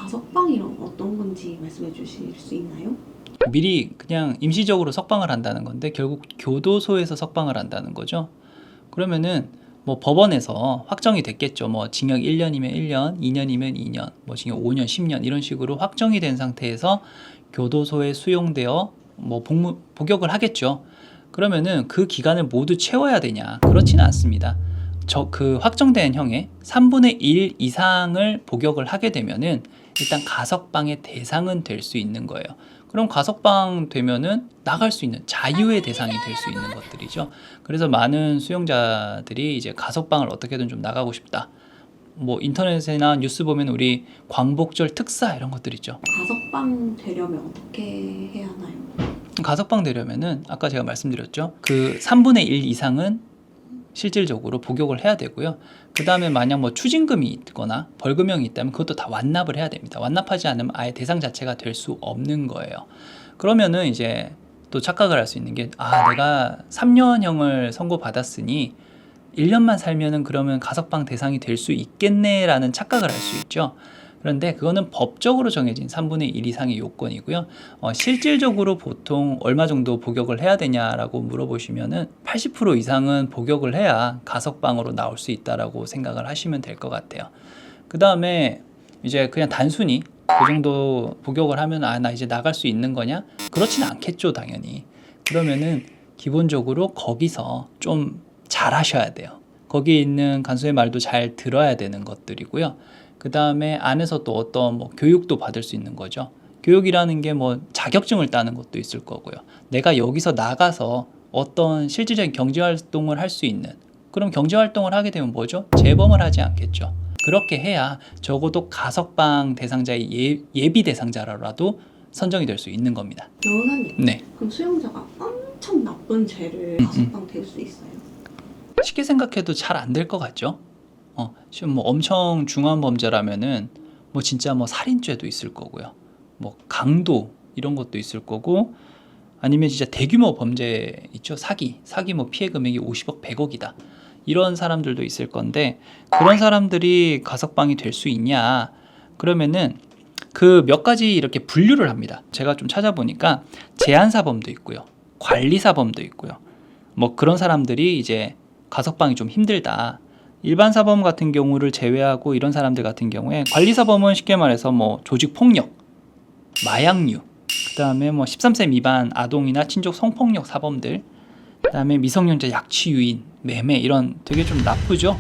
가석방이란 어떤 건지 말씀해 주실 수 있나요? 미리 그냥 임시적으로 석방을 한다는 건데 결국 교도소에서 석방을 한다는 거죠. 그러면은 뭐 법원에서 확정이 됐겠죠. 뭐 징역 1년이면 1년, 2년이면 2년, 뭐 징역 5년, 10년 이런 식으로 확정이 된 상태에서 교도소에 수용되어 뭐 복역을 하겠죠. 그러면은 그 기간을 모두 채워야 되냐? 그렇지는 않습니다. 그 확정된 형의 3분의 1 이상을 복역을 하게 되면은 일단 가석방의 대상은 될 수 있는 거예요. 그럼 가석방 되면은 나갈 수 있는 자유의 대상이 될 수 있는 것들이죠. 그래서 많은 수용자들이 이제 가석방을 어떻게든 좀 나가고 싶다. 뭐 인터넷이나 뉴스 보면 우리 광복절 특사 이런 것들 있죠. 가석방 되려면 어떻게 해야 하나요? 가석방 되려면은 아까 제가 말씀드렸죠. 그 3분의 1 이상은 실질적으로 복역을 해야 되고요. 그 다음에 만약 뭐 추징금이 있거나 벌금형이 있다면 그것도 다 완납을 해야 됩니다. 완납하지 않으면 아예 대상 자체가 될 수 없는 거예요. 그러면은 이제 또 착각을 할 수 있는 게 내가 3년형을 선고받았으니 1년만 살면은 그러면 가석방 대상이 될 수 있겠네라는 착각을 할 수 있죠. 그런데 그거는 법적으로 정해진 3분의 1 이상의 요건이고요. 실질적으로 보통 얼마 정도 복역을 해야 되냐라고 물어보시면은 80% 이상은 복역을 해야 가석방으로 나올 수 있다라고 생각을 하시면 될 것 같아요. 그 다음에 이제 그냥 단순히 그 정도 복역을 하면 나 이제 나갈 수 있는 거냐? 그렇지는 않겠죠, 당연히. 그러면은 기본적으로 거기서 좀 잘하셔야 돼요. 거기 있는 간수의 말도 잘 들어야 되는 것들이고요. 그 다음에 안에서 또 어떤 뭐 교육도 받을 수 있는 거죠. 교육이라는 게 뭐 자격증을 따는 것도 있을 거고요. 내가 여기서 나가서 어떤 실질적인 경제활동을 할 수 있는, 그럼 경제활동을 하게 되면 뭐죠? 재범을 하지 않겠죠. 그렇게 해야 적어도 가석방 대상자의 예비 대상자라도 선정이 될 수 있는 겁니다. 변호사님, 네. 그럼 수용자가 엄청 나쁜 죄를 가석방 될 수 있어요? 쉽게 생각해도 잘 안 될 것 같죠? 지금 뭐 엄청 중한 범죄라면은 뭐 진짜 뭐 살인죄도 있을 거고요. 뭐 강도 이런 것도 있을 거고, 아니면 진짜 대규모 범죄 있죠. 사기 뭐 피해 금액이 50억, 100억이다. 이런 사람들도 있을 건데 그런 사람들이 가석방이 될 수 있냐? 그러면은 그 몇 가지 이렇게 분류를 합니다. 제가 좀 찾아보니까 제한사범도 있고요. 관리사범도 있고요. 뭐 그런 사람들이 이제 가석방이 좀 힘들다. 일반 사범 같은 경우를 제외하고 이런 사람들 같은 경우에 관리사범은 쉽게 말해서 뭐 조직폭력, 마약류, 그 다음에 뭐 13세 미만 아동이나 친족 성폭력 사범들, 그 다음에 미성년자 약취유인, 매매 이런 되게 좀 나쁘죠.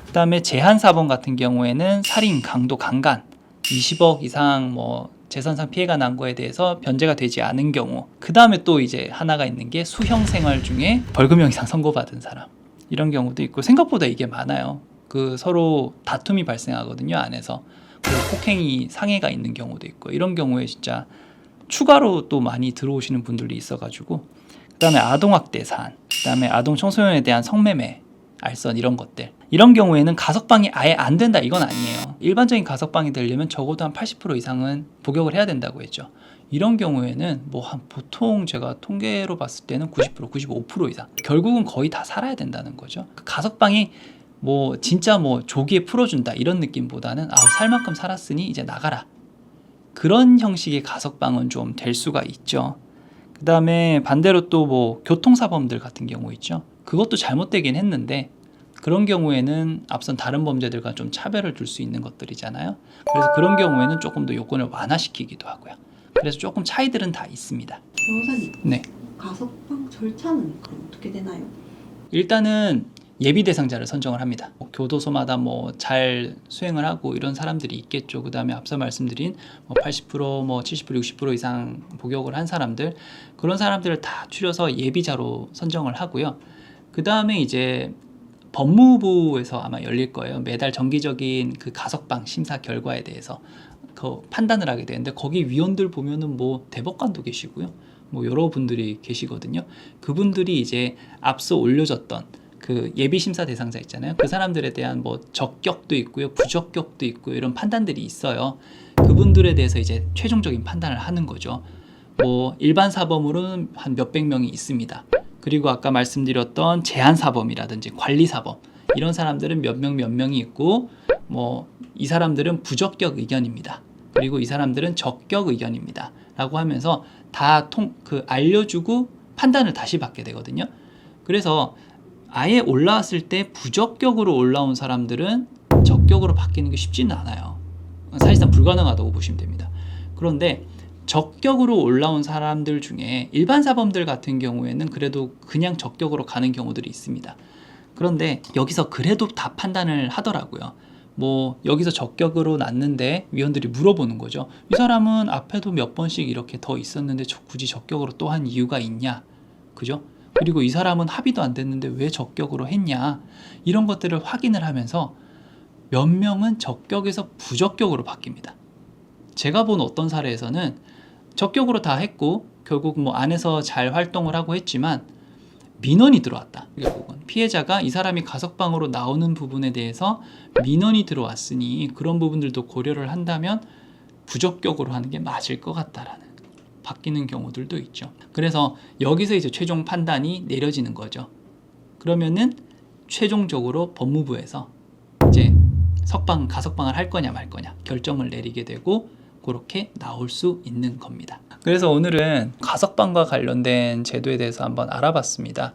그 다음에 제한사범 같은 경우에는 살인, 강도, 강간, 20억 이상 뭐 재산상 피해가 난 거에 대해서 변제가 되지 않은 경우, 그 다음에 또 이제 하나가 있는 게 수형 생활 중에 벌금형 이상 선고받은 사람, 이런 경우도 있고 생각보다 이게 많아요. 그 서로 다툼이 발생하거든요, 안에서. 그리고 폭행이 상해가 있는 경우도 있고, 이런 경우에 진짜 추가로 또 많이 들어오시는 분들이 있어가지고, 그 다음에 아동학대 사안, 그 다음에 아동 청소년에 대한 성매매, 알선 이런 것들, 이런 경우에는 가석방이 아예 안 된다 이건 아니에요. 일반적인 가석방이 되려면 적어도 한 80% 이상은 복역을 해야 된다고 했죠. 이런 경우에는 뭐 한 보통 제가 통계로 봤을 때는 90%, 95% 이상, 결국은 거의 다 살아야 된다는 거죠. 가석방이 뭐 진짜 뭐 조기에 풀어준다 이런 느낌보다는 살 만큼 살았으니 이제 나가라, 그런 형식의 가석방은 좀 될 수가 있죠. 그 다음에 반대로 또 뭐 교통사범들 같은 경우 있죠. 그것도 잘못되긴 했는데 그런 경우에는 앞선 다른 범죄들과 좀 차별을 둘 수 있는 것들이잖아요. 그래서 그런 경우에는 조금 더 요건을 완화시키기도 하고요. 그래서 조금 차이들은 다 있습니다. 변호사님, 네. 가석방 절차는 그럼 어떻게 되나요? 일단은 예비 대상자를 선정을 합니다. 교도소마다 뭐 잘 수행을 하고 이런 사람들이 있겠죠. 그 다음에 앞서 말씀드린 뭐 80%, 뭐 70%, 60% 이상 복역을 한 사람들, 그런 사람들을 다 추려서 예비자로 선정을 하고요. 그 다음에 이제 법무부에서 아마 열릴 거예요. 매달 정기적인 그 가석방 심사 결과에 대해서 그 판단을 하게 되는데, 거기 위원들 보면은 뭐 대법관도 계시고요. 뭐 여러 분들이 계시거든요. 그분들이 이제 앞서 올려졌던 그 예비 심사 대상자 있잖아요. 그 사람들에 대한 뭐 적격도 있고요, 부적격도 있고 이런 판단들이 있어요. 그분들에 대해서 이제 최종적인 판단을 하는 거죠. 뭐 일반 사범으로는 한 몇백 명이 있습니다. 그리고 아까 말씀드렸던 제한사범이라든지 관리사범, 이런 사람들은 몇 명이 있고, 뭐 이 사람들은 부적격 의견입니다. 그리고 이 사람들은 적격 의견입니다. 라고 하면서 다 알려주고 판단을 다시 받게 되거든요. 그래서 아예 올라왔을 때 부적격으로 올라온 사람들은 적격으로 바뀌는 게 쉽지는 않아요. 사실상 불가능하다고 보시면 됩니다. 그런데 적격으로 올라온 사람들 중에 일반 사범들 같은 경우에는 그래도 그냥 적격으로 가는 경우들이 있습니다. 그런데 여기서 그래도 다 판단을 하더라고요. 뭐 여기서 적격으로 났는데 위원들이 물어보는 거죠. 이 사람은 앞에도 몇 번씩 이렇게 더 있었는데 굳이 적격으로 또 한 이유가 있냐? 그죠? 그리고 이 사람은 합의도 안 됐는데 왜 적격으로 했냐? 이런 것들을 확인을 하면서 몇 명은 적격에서 부적격으로 바뀝니다. 제가 본 어떤 사례에서는 적격으로 다 했고 결국 뭐 안에서 잘 활동을 하고 했지만 민원이 들어왔다. 결국은 피해자가 이 사람이 가석방으로 나오는 부분에 대해서 민원이 들어왔으니 그런 부분들도 고려를 한다면 부적격으로 하는 게 맞을 것 같다라는 바뀌는 경우들도 있죠. 그래서 여기서 이제 최종 판단이 내려지는 거죠. 그러면은 최종적으로 법무부에서 이제 가석방을 할 거냐 말 거냐 결정을 내리게 되고 그렇게 나올 수 있는 겁니다. 그래서 오늘은 가석방과 관련된 제도에 대해서 한번 알아봤습니다.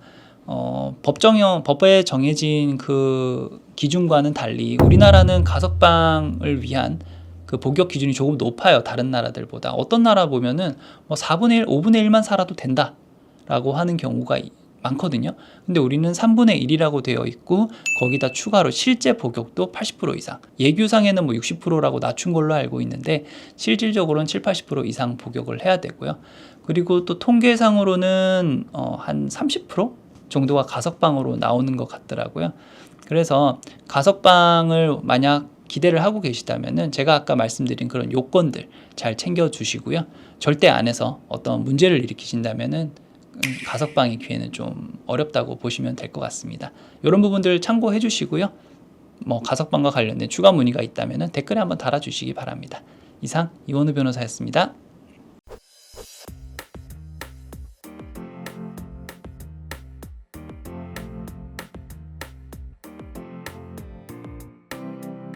법에 정해진 그 기준과는 달리 우리나라는 가석방을 위한 그 복역 기준이 조금 높아요. 다른 나라들보다. 어떤 나라 보면은 뭐 4분의 1, 5분의 1만 살아도 된다라고 하는 경우가 많거든요. 근데 우리는 3분의 1이라고 되어 있고 거기다 추가로 실제 복역도 80% 이상. 예규상에는 뭐 60%라고 낮춘 걸로 알고 있는데 실질적으로는 7, 80% 이상 복역을 해야 되고요. 그리고 또 통계상으로는 한 30% 정도가 가석방으로 나오는 것 같더라고요. 그래서 가석방을 만약 기대를 하고 계시다면은 제가 아까 말씀드린 그런 요건들 잘 챙겨 주시고요. 절대 안에서 어떤 문제를 일으키신다면은 가석방의 기회는 좀 어렵다고 보시면 될 것 같습니다. 이런 부분들 참고해 주시고요. 뭐 가석방과 관련된 추가 문의가 있다면은 댓글에 한번 달아주시기 바랍니다. 이상 이원우 변호사였습니다.